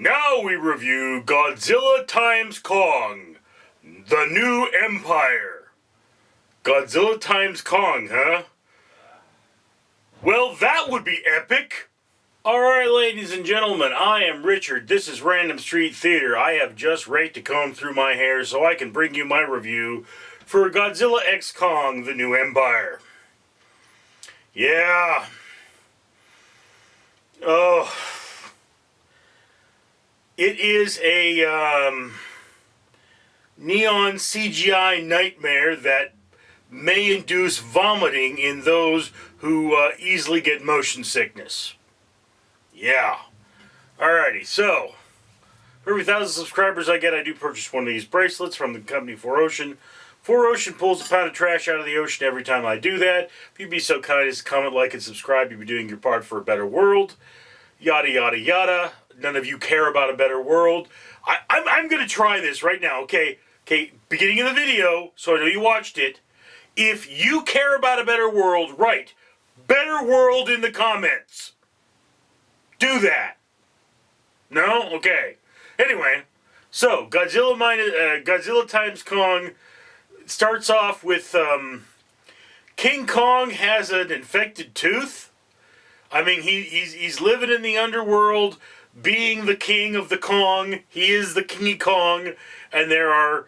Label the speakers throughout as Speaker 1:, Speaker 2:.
Speaker 1: Now we review Godzilla x Kong, the new empire. Godzilla x Kong, huh? Well, that would be epic. Alright, ladies and gentlemen, I am Richard. This is Random Street Theater. I have just raked a comb through my hair so I can bring you my review for Godzilla x Kong, the new empire. Yeah. Oh. It is a neon CGI nightmare that may induce vomiting in those who easily get motion sickness. Yeah. Alrighty, so for every 1,000 subscribers I get, I do purchase one of these bracelets from the company 4Ocean. 4Ocean pulls a pound of trash out of the ocean every time I do that. If you'd be so kind as to comment, like, and subscribe, you'd be doing your part for a better world. Yada, yada, yada. None of you care about a better world. I'm going to try this right now, okay? Okay, beginning of the video, so I know you watched it. If you care about a better world, write better world in the comments. Do that. No? Okay. Anyway, so Godzilla x Kong starts off with King Kong has an infected tooth. I mean, he's living in the underworld, being the king of the Kong. He is the King Kong, and there are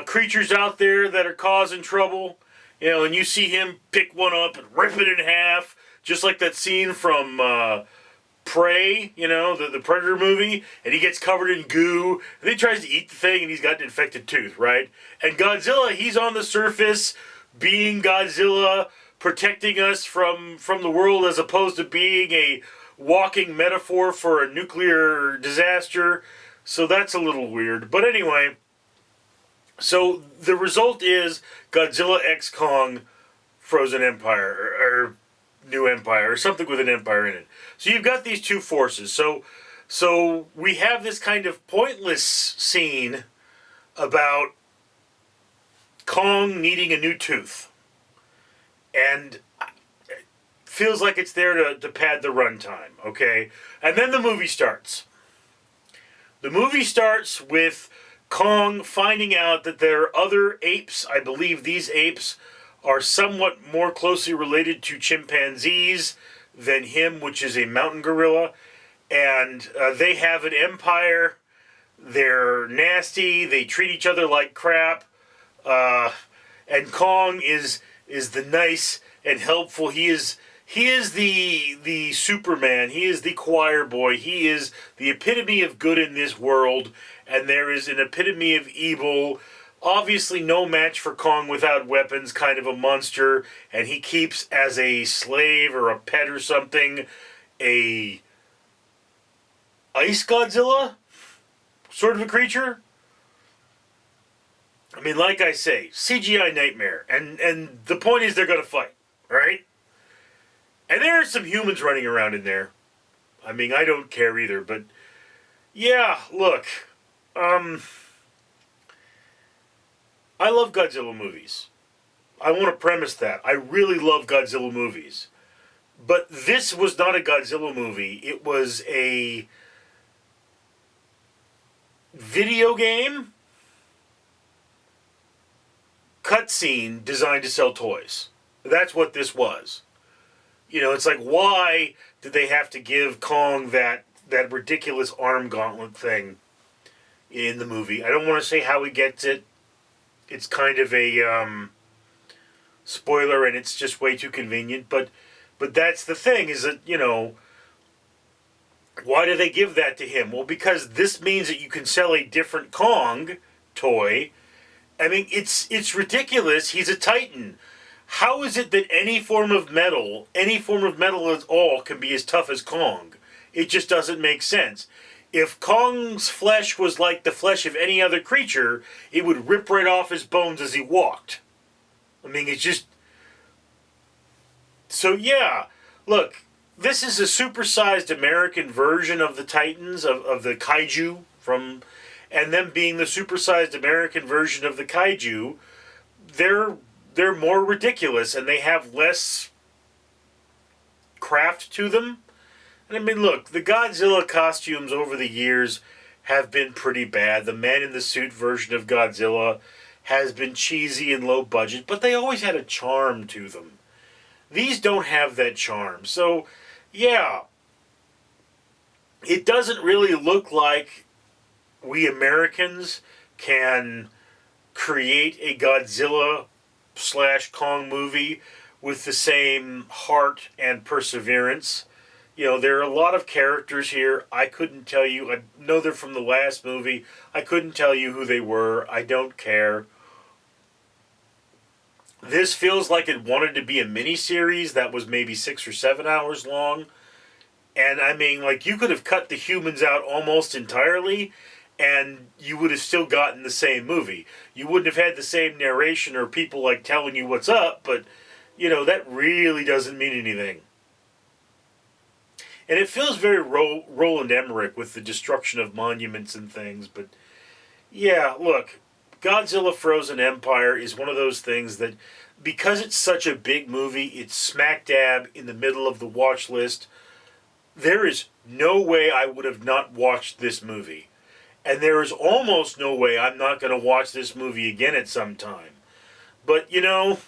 Speaker 1: creatures out there that are causing trouble. You know, and you see him pick one up and rip it in half, just like that scene from Prey, you know, the Predator movie, and he gets covered in goo, and then he tries to eat the thing, and he's got an infected tooth, right? And Godzilla, he's on the surface, being Godzilla, protecting us from the world as opposed to being a walking metaphor for a nuclear disaster. So that's a little weird. But anyway, so the result is Godzilla x Kong Frozen Empire, or New Empire, or something with an empire in it. So you've got these two forces. So we have this kind of pointless scene about Kong needing a new tooth. And it feels like it's there to pad the runtime, okay? And then the movie starts. The movie starts with Kong finding out that there are other apes. I believe these apes are somewhat more closely related to chimpanzees than him, which is a mountain gorilla. And they have an empire. They're nasty. They treat each other like crap. And Kong is the nice and helpful. He is the Superman. He is the choir boy. He is the epitome of good in this world. And there is an epitome of evil. Obviously no match for Kong without weapons, kind of a monster. And he keeps as a slave or a pet or something a Ice Godzilla sort of a creature. I mean, like I say, CGI nightmare. And the point is they're going to fight, right? And there are some humans running around in there. I mean, I don't care either, but yeah, look. I love Godzilla movies. I want to premise that. I really love Godzilla movies. But this was not a Godzilla movie. It was a video game cutscene designed to sell toys. That's what this was. You know, it's like, why did they have to give Kong that ridiculous arm gauntlet thing in the movie? I don't want to say how he gets it. It's kind of a spoiler, and it's just way too convenient. But that's the thing, is that, you know, why do they give that to him? Well, because this means that you can sell a different Kong toy. I mean, it's ridiculous. He's a Titan. How is it that any form of metal at all, can be as tough as Kong? It just doesn't make sense. If Kong's flesh was like the flesh of any other creature, it would rip right off his bones as he walked. I mean, it's just... So yeah, look, this is a supersized American version of the Titans, of the kaiju from... And them being the supersized American version of the kaiju, they're more ridiculous, and they have less craft to them. I mean, look, the Godzilla costumes over the years have been pretty bad. The man in the suit version of Godzilla has been cheesy and low budget, but they always had a charm to them. These don't have that charm. So, yeah, it doesn't really look like we Americans can create a Godzilla / Kong movie with the same heart and perseverance. You know, there are a lot of characters here. I couldn't tell you. I know they're from the last movie. I couldn't tell you who they were. I don't care. This feels like it wanted to be a miniseries that was maybe 6 or 7 hours long. And I mean, like, you could have cut the humans out almost entirely, and you would have still gotten the same movie. You wouldn't have had the same narration or people, like, telling you what's up, but, you know, that really doesn't mean anything. And it feels very Roland Emmerich with the destruction of monuments and things, but, yeah, look, Godzilla Frozen Empire is one of those things that, because it's such a big movie, it's smack dab in the middle of the watch list. There is no way I would have not watched this movie. And there is almost no way I'm not going to watch this movie again at some time. But, you know,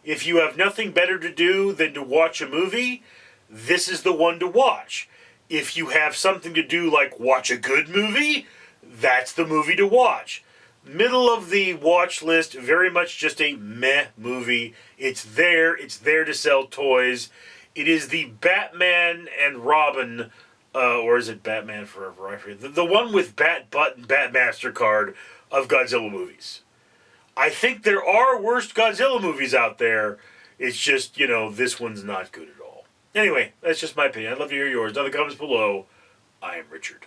Speaker 1: if you have nothing better to do than to watch a movie, this is the one to watch. If you have something to do like watch a good movie, that's the movie to watch. Middle of the watch list, very much just a meh movie. It's there to sell toys. It is the Batman and Robin, or is it Batman Forever? I forget. The one with Bat Butt and Bat MasterCard of Godzilla movies. I think there are worse Godzilla movies out there. It's just, you know, this one's not good at all. Anyway, that's just my opinion. I'd love to hear yours. Down in the comments below, I am Richard.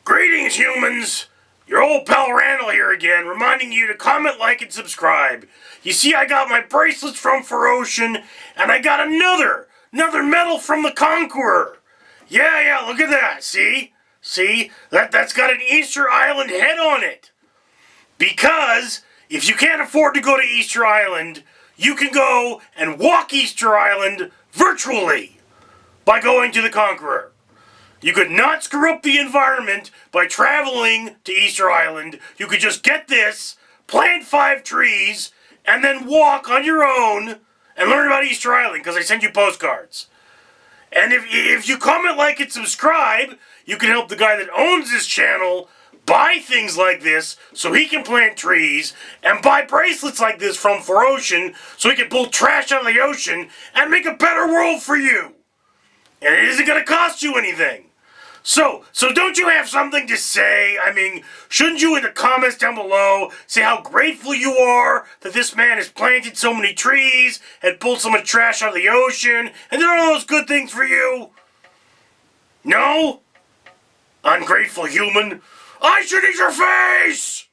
Speaker 1: Greetings, humans! Your old pal Randall here again, reminding you to comment, like, and subscribe. You see, I got my bracelets from Ferocian, and I got another medal from the Conqueror. Yeah, look at that, see? See? That's got an Easter Island head on it. Because if you can't afford to go to Easter Island, you can go and walk Easter Island virtually by going to the Conqueror. You could not screw up the environment by traveling to Easter Island. You could just get this, plant 5 trees, and then walk on your own and learn about Easter Island, because I send you postcards. And if you comment, like, and subscribe, you can help the guy that owns this channel buy things like this so he can plant trees, and buy bracelets like this from Ferocian so he can pull trash out of the ocean and make a better world for you. And it isn't going to cost you anything. So don't you have something to say? I mean, shouldn't you in the comments down below say how grateful you are that this man has planted so many trees and pulled so much trash out of the ocean and did all those good things for you? No? Ungrateful human? I should eat your face!